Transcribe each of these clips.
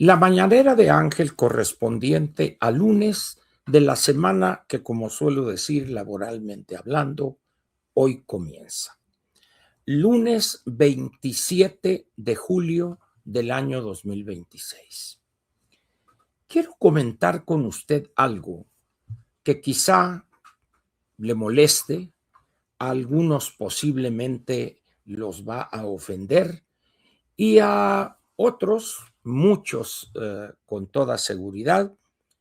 La mañanera de Ángel correspondiente al lunes de la semana que, como suelo decir laboralmente hablando, hoy comienza. Lunes 27 de julio del año 2026. Quiero comentar con usted algo que quizá le moleste, a algunos posiblemente los va a ofender y a otros, muchos con toda seguridad,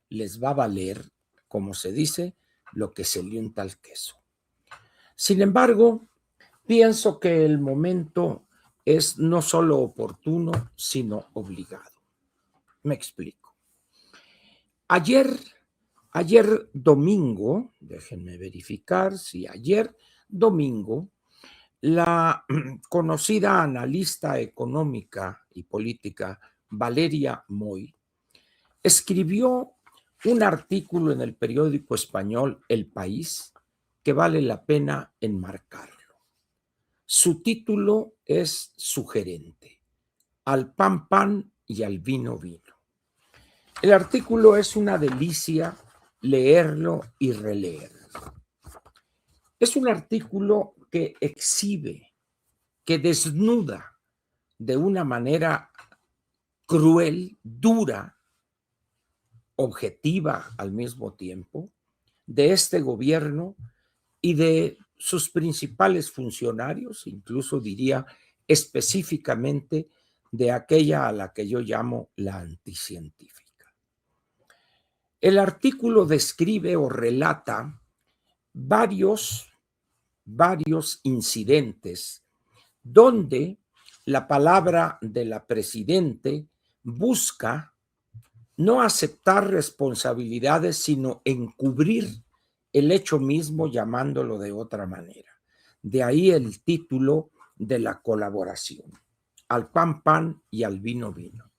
les va a valer, como se dice, lo que se le unta al queso. Sin embargo, pienso que el momento es no solo oportuno, sino obligado. Me explico. Ayer domingo, déjenme verificar si ayer domingo, la conocida analista económica y política Valeria Moy escribió un artículo en el periódico español El País que vale la pena enmarcarlo. Su título es sugerente: Al pan pan y al vino vino. El artículo es una delicia leerlo y releerlo. Es un artículo que exhibe, que desnuda de una manera cruel, dura, objetiva al mismo tiempo, de este gobierno y de sus principales funcionarios, incluso diría específicamente de aquella a la que yo llamo la anticientífica. El artículo describe o relata varios incidentes donde la palabra de la presidente busca no aceptar responsabilidades, sino encubrir el hecho mismo llamándolo de otra manera. De ahí el título de la colaboración: Al pan pan y al vino vino.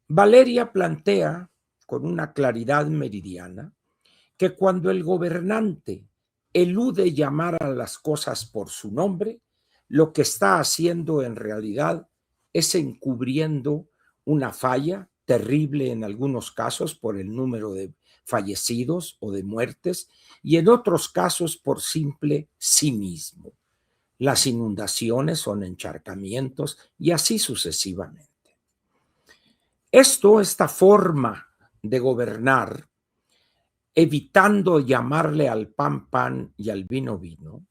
Valeria plantea con una claridad meridiana que cuando el gobernante elude llamar a las cosas por su nombre, lo que está haciendo en realidad es encubriendo una falla terrible en algunos casos por el número de fallecidos o de muertes, y en otros casos por simple cinismo. Las inundaciones son encharcamientos y así sucesivamente. Esta forma de gobernar, evitando llamarle al pan pan y al vino vino,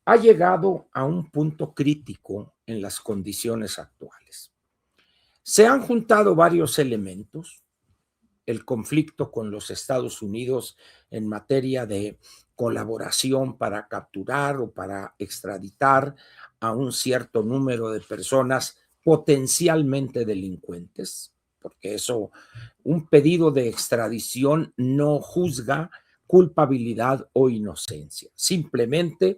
ha llegado a un punto crítico en las condiciones actuales. Se han juntado varios elementos: el conflicto con los Estados Unidos en materia de colaboración para capturar o para extraditar a un cierto número de personas potencialmente delincuentes, porque eso, un pedido de extradición no juzga culpabilidad o inocencia, simplemente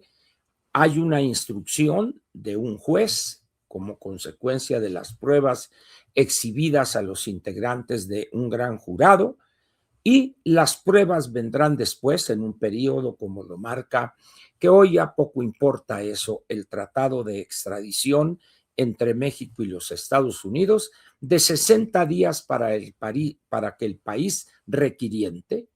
hay una instrucción de un juez como consecuencia de las pruebas exhibidas a los integrantes de un gran jurado, y las pruebas vendrán después en un periodo, como lo marca, que hoy ya poco importa eso, el tratado de extradición entre México y los Estados Unidos, de 60 días para que el país requiriente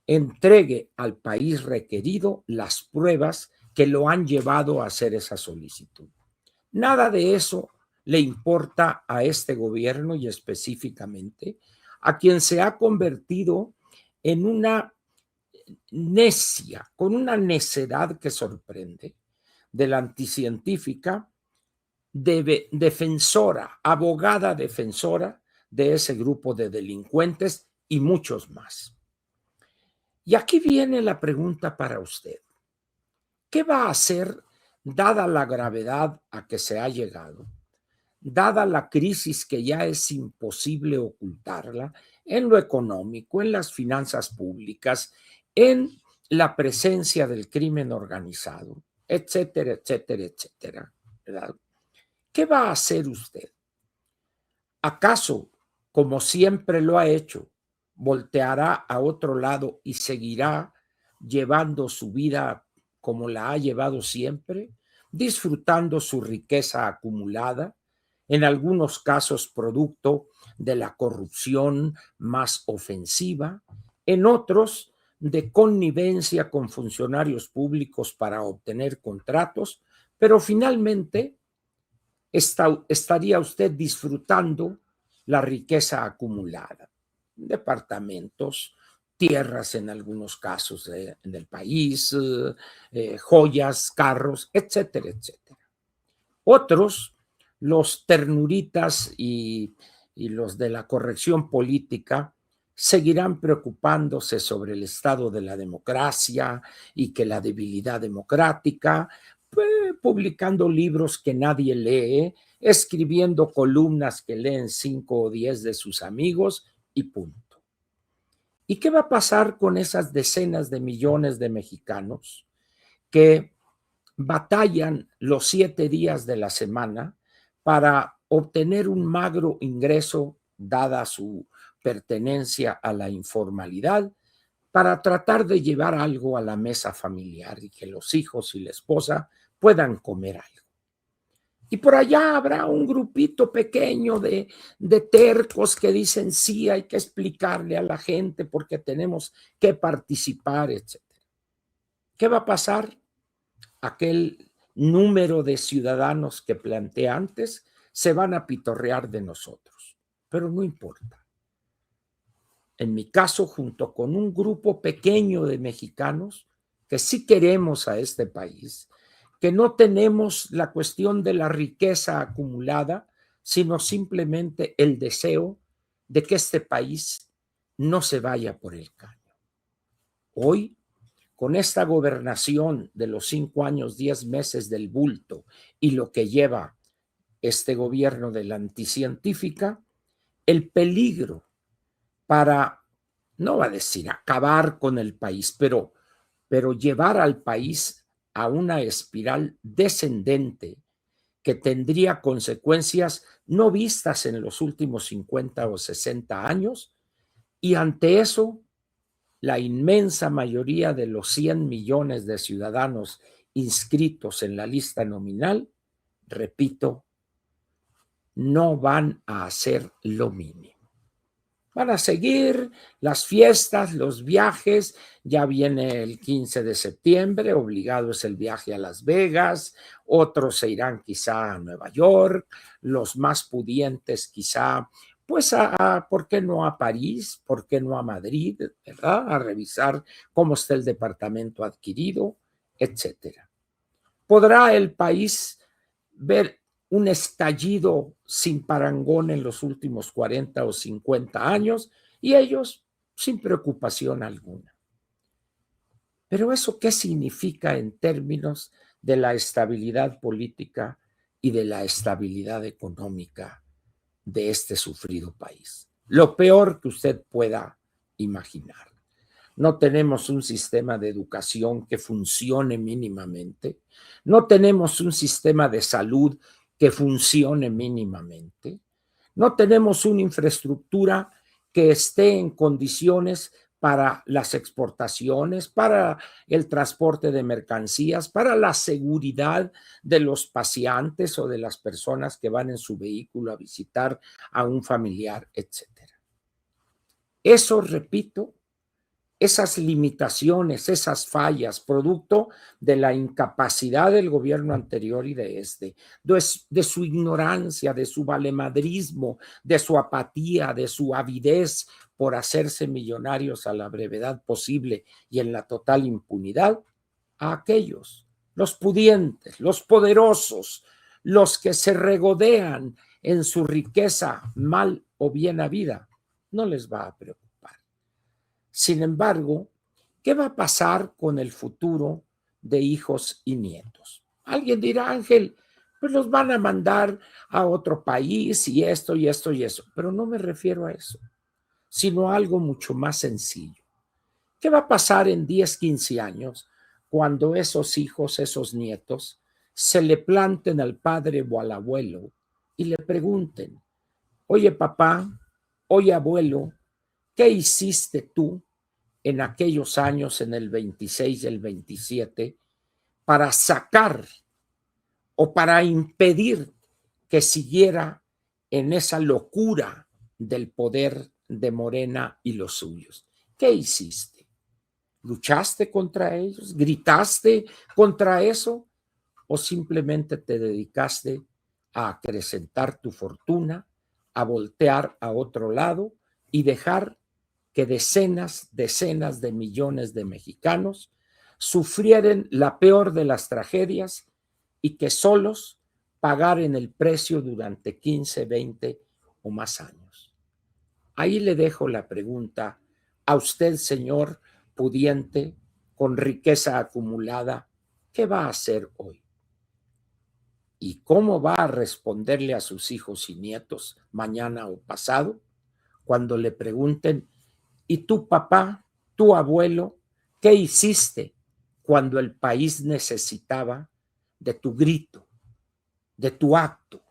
entregue al país requerido las pruebas que lo han llevado a hacer esa solicitud. Nada de eso le importa a este gobierno, y específicamente a quien se ha convertido en una necia, con una necedad que sorprende, de la anticientífica, defensora, abogada defensora de ese grupo de delincuentes y muchos más. Y aquí viene la pregunta para usted: ¿qué va a hacer, dada la gravedad a que se ha llegado, dada la crisis que ya es imposible ocultarla, en lo económico, en las finanzas públicas, en la presencia del crimen organizado, etcétera, etcétera, etcétera, ¿verdad? ¿Qué va a hacer usted? ¿Acaso, como siempre lo ha hecho, volteará a otro lado y seguirá llevando su vida como la ha llevado siempre, disfrutando su riqueza acumulada, en algunos casos producto de la corrupción más ofensiva, en otros de connivencia con funcionarios públicos para obtener contratos, pero finalmente estaría usted disfrutando la riqueza acumulada, departamentos, tierras en algunos casos del país, joyas, carros, etcétera, etcétera. Otros, los ternuritas y los de la corrección política, seguirán preocupándose sobre el estado de la democracia y que la debilidad democrática, publicando libros que nadie lee, escribiendo columnas que leen 5 o 10 de sus amigos y punto. ¿Y qué va a pasar con esas decenas de millones de mexicanos que batallan los 7 días de la semana para obtener un magro ingreso, dada su pertenencia a la informalidad, para tratar de llevar algo a la mesa familiar y que los hijos y la esposa puedan comer algo? Y por allá habrá un grupito pequeño de tercos que dicen sí, hay que explicarle a la gente porque tenemos que participar, etc. ¿Qué va a pasar? Aquel número de ciudadanos que planteé antes se van a pitorrear de nosotros, pero no importa. En mi caso, junto con un grupo pequeño de mexicanos que sí queremos a este país, que no tenemos la cuestión de la riqueza acumulada, sino simplemente el deseo de que este país no se vaya por el caño. Hoy, con esta gobernación de los 5 años, 10 meses del bulto y lo que lleva este gobierno de la anticientífica, el peligro para, no va a decir acabar con el país, pero llevar al país a una espiral descendente que tendría consecuencias no vistas en los últimos 50 o 60 años, y ante eso, la inmensa mayoría de los 100 millones de ciudadanos inscritos en la lista nominal, repito, no van a hacer lo mínimo. Van a seguir las fiestas, los viajes. Ya viene el 15 de septiembre, obligado es el viaje a Las Vegas, otros se irán quizá a Nueva York, los más pudientes quizá, pues ¿por qué no a París? ¿Por qué no a Madrid? ¿Verdad? A revisar cómo está el departamento adquirido, etcétera. ¿Podrá el país ver un estallido sin parangón en los últimos 40 o 50 años? Y ellos sin preocupación alguna. Pero ¿eso qué significa en términos de la estabilidad política y de la estabilidad económica de este sufrido país? Lo peor que usted pueda imaginar. No tenemos un sistema de educación que funcione mínimamente, no tenemos un sistema de salud que funcione mínimamente, no tenemos una infraestructura que esté en condiciones para las exportaciones, para el transporte de mercancías, para la seguridad de los paseantes o de las personas que van en su vehículo a visitar a un familiar, etc. Eso, repito, esas limitaciones, esas fallas, producto de la incapacidad del gobierno anterior y de su ignorancia, de su valemadrismo, de su apatía, de su avidez por hacerse millonarios a la brevedad posible y en la total impunidad, a aquellos, los pudientes, los poderosos, los que se regodean en su riqueza mal o bien habida, no les va a preocupar. Sin embargo, ¿qué va a pasar con el futuro de hijos y nietos? Alguien dirá, Ángel, pues los van a mandar a otro país y esto y esto y eso. Pero no me refiero a eso, sino a algo mucho más sencillo. ¿Qué va a pasar en 10, 15 años cuando esos hijos, esos nietos, se le planten al padre o al abuelo y le pregunten, oye papá, oye abuelo, ¿qué hiciste tú en aquellos años, en el 26 y el 27, para sacar o para impedir que siguiera en esa locura del poder de Morena y los suyos. ¿Qué hiciste? ¿Luchaste contra ellos? ¿Gritaste contra eso? ¿O simplemente te dedicaste a acrecentar tu fortuna, a voltear a otro lado y dejar que decenas de millones de mexicanos sufrieran la peor de las tragedias y que solos pagaran el precio durante 15, 20 o más años? Ahí le dejo la pregunta a usted, señor pudiente, con riqueza acumulada, ¿qué va a hacer hoy? ¿Y cómo va a responderle a sus hijos y nietos mañana o pasado cuando le pregunten, ¿y tu papá, tu abuelo, qué hiciste cuando el país necesitaba de tu grito, de tu acto?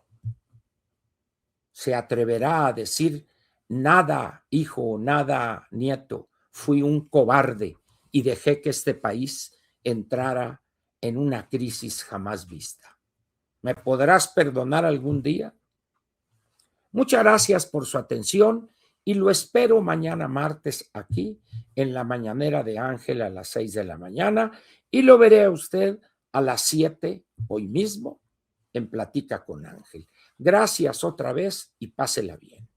¿Se atreverá a decir, nada, hijo, nada, nieto, fui un cobarde y dejé que este país entrara en una crisis jamás vista? ¿Me podrás perdonar algún día? Muchas gracias por su atención y lo espero mañana martes aquí en la mañanera de Ángel a las 6 de la mañana y lo veré a usted a las 7 hoy mismo en Platica con Ángel. Gracias otra vez y pásela bien.